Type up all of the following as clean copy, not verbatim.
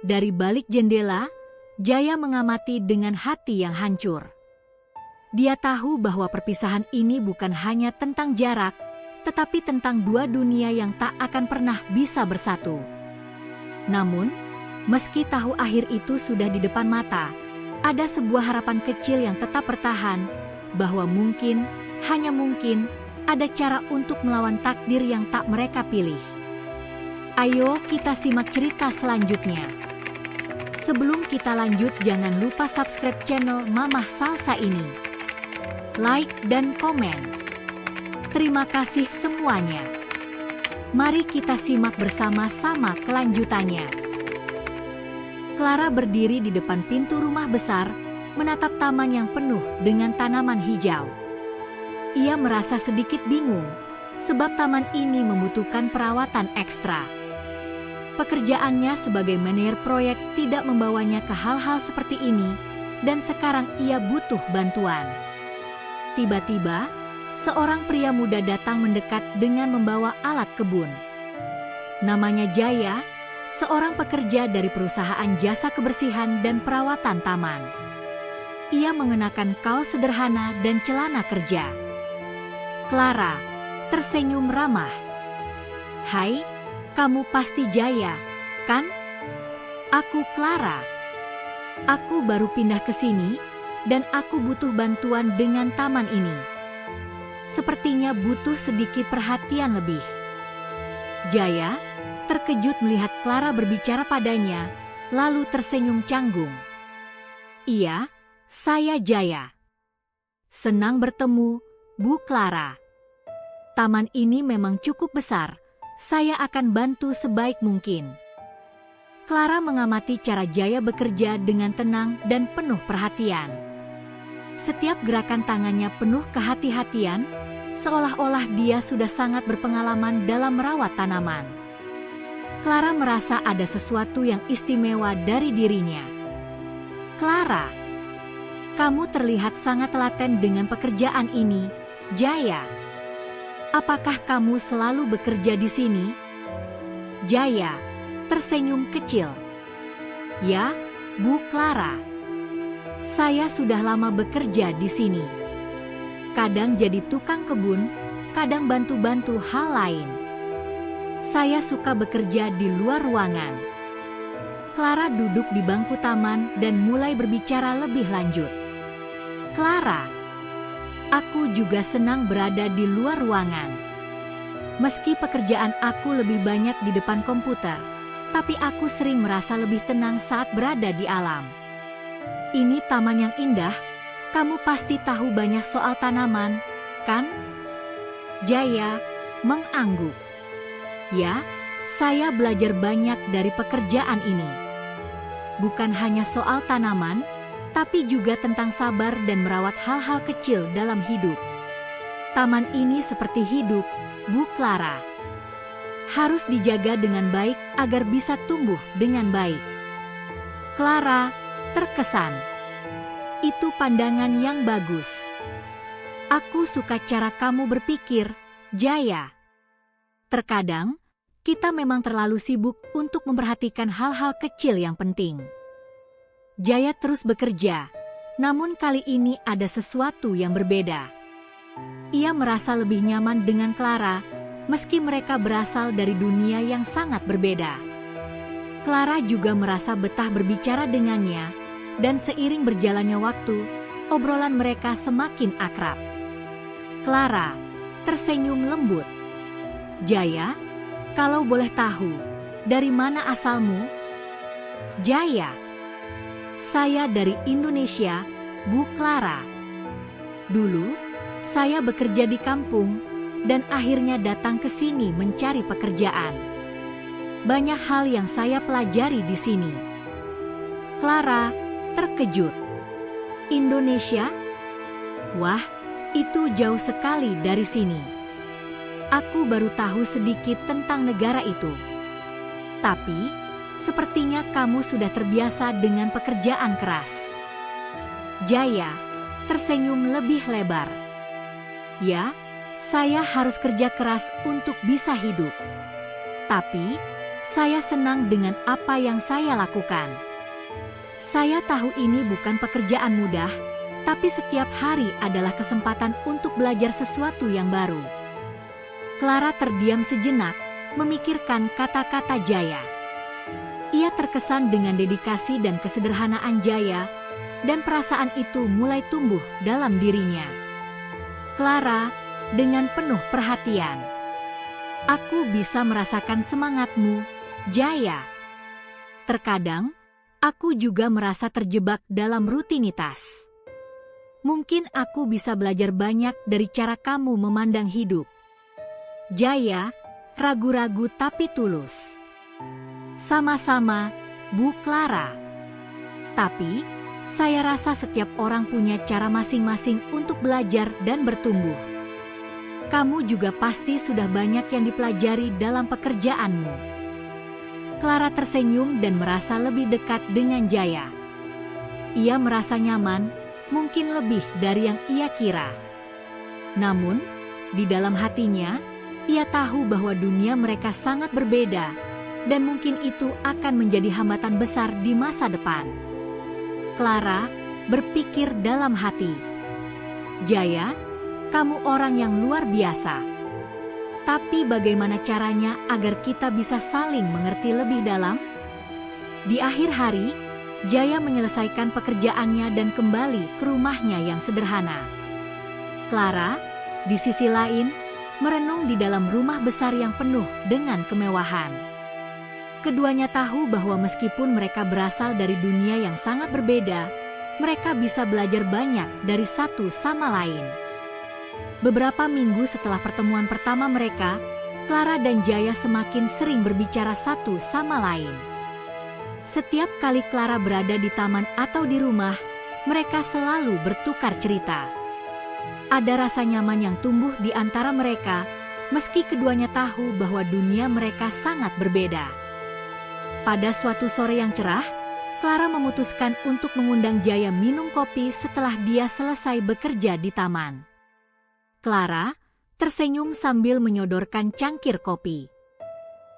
Dari balik jendela, Jaya mengamati dengan hati yang hancur. Dia tahu bahwa perpisahan ini bukan hanya tentang jarak, tetapi tentang dua dunia yang tak akan pernah bisa bersatu. Namun, meski tahu akhir itu sudah di depan mata, ada sebuah harapan kecil yang tetap bertahan, bahwa mungkin, hanya mungkin, ada cara untuk melawan takdir yang tak mereka pilih. Ayo kita simak cerita selanjutnya. Sebelum kita lanjut, jangan lupa subscribe channel Mamah Salsa ini. Like dan komen. Terima kasih semuanya. Mari kita simak bersama-sama kelanjutannya. Clara berdiri di depan pintu rumah besar, menatap taman yang penuh dengan tanaman hijau. Ia merasa sedikit bingung, sebab taman ini membutuhkan perawatan ekstra. Pekerjaannya sebagai manajer proyek tidak membawanya ke hal-hal seperti ini, dan sekarang ia butuh bantuan. Tiba-tiba, seorang pria muda datang mendekat dengan membawa alat kebun. Namanya Jaya, seorang pekerja dari perusahaan jasa kebersihan dan perawatan taman. Ia mengenakan kaos sederhana dan celana kerja. Clara tersenyum ramah. "Hai, kamu pasti Jaya, kan? Aku Clara. Aku baru pindah ke sini, dan aku butuh bantuan dengan taman ini. Sepertinya butuh sedikit perhatian lebih." Jaya terkejut melihat Clara berbicara padanya, lalu tersenyum canggung. "Iya, saya Jaya. Senang bertemu, Bu Clara. Taman ini memang cukup besar. Saya akan bantu sebaik mungkin." Clara mengamati cara Jaya bekerja dengan tenang dan penuh perhatian. Setiap gerakan tangannya penuh kehati-hatian, seolah-olah dia sudah sangat berpengalaman dalam merawat tanaman. Clara merasa ada sesuatu yang istimewa dari dirinya. "Clara, kamu terlihat sangat telaten dengan pekerjaan ini, Jaya. Apakah kamu selalu bekerja di sini?" Jaya tersenyum kecil. "Ya, Bu Clara. Saya sudah lama bekerja di sini. Kadang jadi tukang kebun, kadang bantu-bantu hal lain. Saya suka bekerja di luar ruangan." Clara duduk di bangku taman dan mulai berbicara lebih lanjut. "Clara, aku juga senang berada di luar ruangan. Meski pekerjaan aku lebih banyak di depan komputer, tapi aku sering merasa lebih tenang saat berada di alam. Ini taman yang indah, kamu pasti tahu banyak soal tanaman, kan?" Jaya mengangguk. "Ya, saya belajar banyak dari pekerjaan ini. Bukan hanya soal tanaman, tapi juga tentang sabar dan merawat hal-hal kecil dalam hidup. Taman ini seperti hidup, Bu Clara. Harus dijaga dengan baik agar bisa tumbuh dengan baik." Clara terkesan. "Itu pandangan yang bagus. Aku suka cara kamu berpikir, Jaya. Terkadang, kita memang terlalu sibuk untuk memperhatikan hal-hal kecil yang penting." Jaya terus bekerja, namun kali ini ada sesuatu yang berbeda. Ia merasa lebih nyaman dengan Clara, meski mereka berasal dari dunia yang sangat berbeda. Clara juga merasa betah berbicara dengannya, dan seiring berjalannya waktu, obrolan mereka semakin akrab. Clara tersenyum lembut. "Jaya, kalau boleh tahu, dari mana asalmu?" Jaya, "Saya dari Indonesia, Bu Clara. Dulu, saya bekerja di kampung, dan akhirnya datang ke sini mencari pekerjaan. Banyak hal yang saya pelajari di sini." Clara terkejut. "Indonesia? Wah, itu jauh sekali dari sini. Aku baru tahu sedikit tentang negara itu. Tapi, sepertinya kamu sudah terbiasa dengan pekerjaan keras." Jaya tersenyum lebih lebar. "Ya, saya harus kerja keras untuk bisa hidup. Tapi, Saya senang dengan apa yang saya lakukan. Saya tahu ini bukan pekerjaan mudah, tapi setiap hari adalah kesempatan untuk belajar sesuatu yang baru. Clara terdiam sejenak, memikirkan kata-kata Jaya. Ia terkesan dengan dedikasi dan kesederhanaan Jaya, dan perasaan itu mulai tumbuh dalam dirinya. Clara, dengan penuh perhatian. Aku bisa merasakan semangatmu, Jaya. Terkadang, aku juga merasa terjebak dalam rutinitas. Mungkin aku bisa belajar banyak dari cara kamu memandang hidup. Jaya, ragu-ragu tapi tulus. Sama-sama, Bu Clara. Tapi, saya rasa setiap orang punya cara masing-masing untuk belajar dan bertumbuh. Kamu juga pasti sudah banyak yang dipelajari dalam pekerjaanmu. Clara tersenyum dan merasa lebih dekat dengan Jaya. Ia merasa nyaman, mungkin lebih dari yang ia kira. Namun, di dalam hatinya, ia tahu bahwa dunia mereka sangat berbeda, dan mungkin itu akan menjadi hambatan besar di masa depan. Clara berpikir dalam hati, Jaya, kamu orang yang luar biasa. Tapi bagaimana caranya agar kita bisa saling mengerti lebih dalam? Di akhir hari, Jaya menyelesaikan pekerjaannya dan kembali ke rumahnya yang sederhana. Clara, di sisi lain, merenung di dalam rumah besar yang penuh dengan kemewahan. Keduanya tahu bahwa meskipun mereka berasal dari dunia yang sangat berbeda, mereka bisa belajar banyak dari satu sama lain. Beberapa minggu setelah pertemuan pertama mereka, Clara dan Jaya semakin sering berbicara satu sama lain. Setiap kali Clara berada di taman atau di rumah, mereka selalu bertukar cerita. Ada rasa nyaman yang tumbuh di antara mereka, meski keduanya tahu bahwa dunia mereka sangat berbeda. Pada suatu sore yang cerah, Clara memutuskan untuk mengundang Jaya minum kopi setelah dia selesai bekerja di taman. Clara tersenyum sambil menyodorkan cangkir kopi.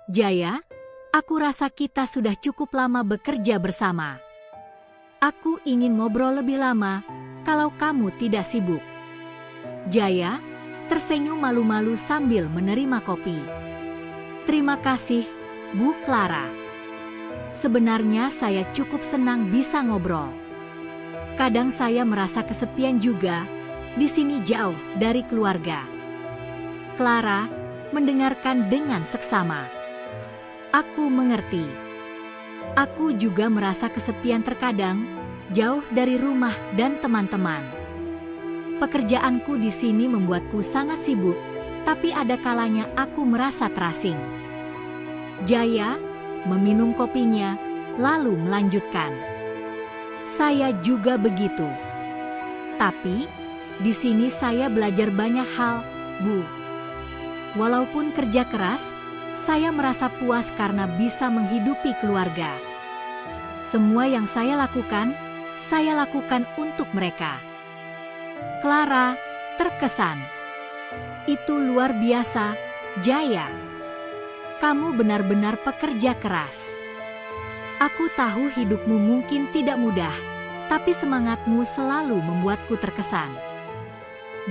Jaya, aku rasa kita sudah cukup lama bekerja bersama. Aku ingin ngobrol lebih lama, kalau kamu tidak sibuk. Jaya tersenyum malu-malu sambil menerima kopi. Terima kasih, Bu Clara. Sebenarnya saya cukup senang bisa ngobrol. Kadang saya merasa kesepian juga, di sini jauh dari keluarga. Clara mendengarkan dengan seksama. Aku mengerti. Aku juga merasa kesepian terkadang, jauh dari rumah dan teman-teman. Pekerjaanku di sini membuatku sangat sibuk, tapi ada kalanya aku merasa terasing. Jaya meminum kopinya, lalu melanjutkan. Saya juga begitu. Tapi, di sini saya belajar banyak hal, Bu. Walaupun kerja keras, saya merasa puas karena bisa menghidupi keluarga. Semua yang saya lakukan untuk mereka. Clara terkesan. Itu luar biasa, Jaya. Kamu benar-benar pekerja keras. Aku tahu hidupmu mungkin tidak mudah, tapi semangatmu selalu membuatku terkesan.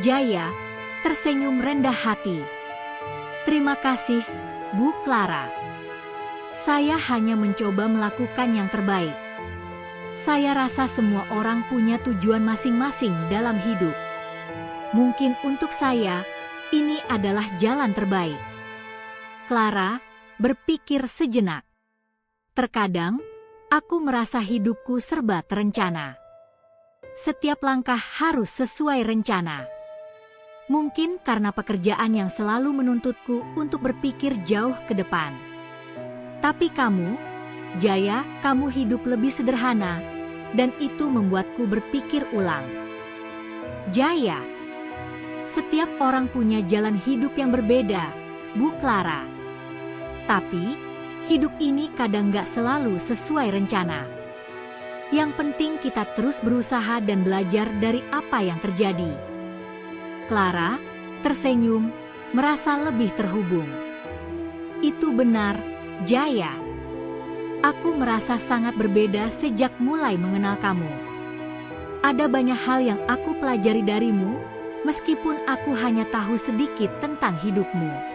Jaya tersenyum rendah hati. Terima kasih, Bu Clara. Saya hanya mencoba melakukan yang terbaik. Saya rasa semua orang punya tujuan masing-masing dalam hidup. Mungkin untuk saya, ini adalah jalan terbaik. Clara berpikir sejenak. Terkadang, aku merasa hidupku serba terencana. Setiap langkah harus sesuai rencana. Mungkin karena pekerjaan yang selalu menuntutku untuk berpikir jauh ke depan. Tapi kamu, Jaya, kamu hidup lebih sederhana, dan itu membuatku berpikir ulang. Jaya, setiap orang punya jalan hidup yang berbeda, Bu Clara. Tapi, hidup ini kadang gak selalu sesuai rencana. Yang penting kita terus berusaha dan belajar dari apa yang terjadi. Clara tersenyum, merasa lebih terhubung. Itu benar, Jaya, aku merasa sangat berbeda sejak mulai mengenal kamu. Ada banyak hal yang aku pelajari darimu, meskipun aku hanya tahu sedikit tentang hidupmu.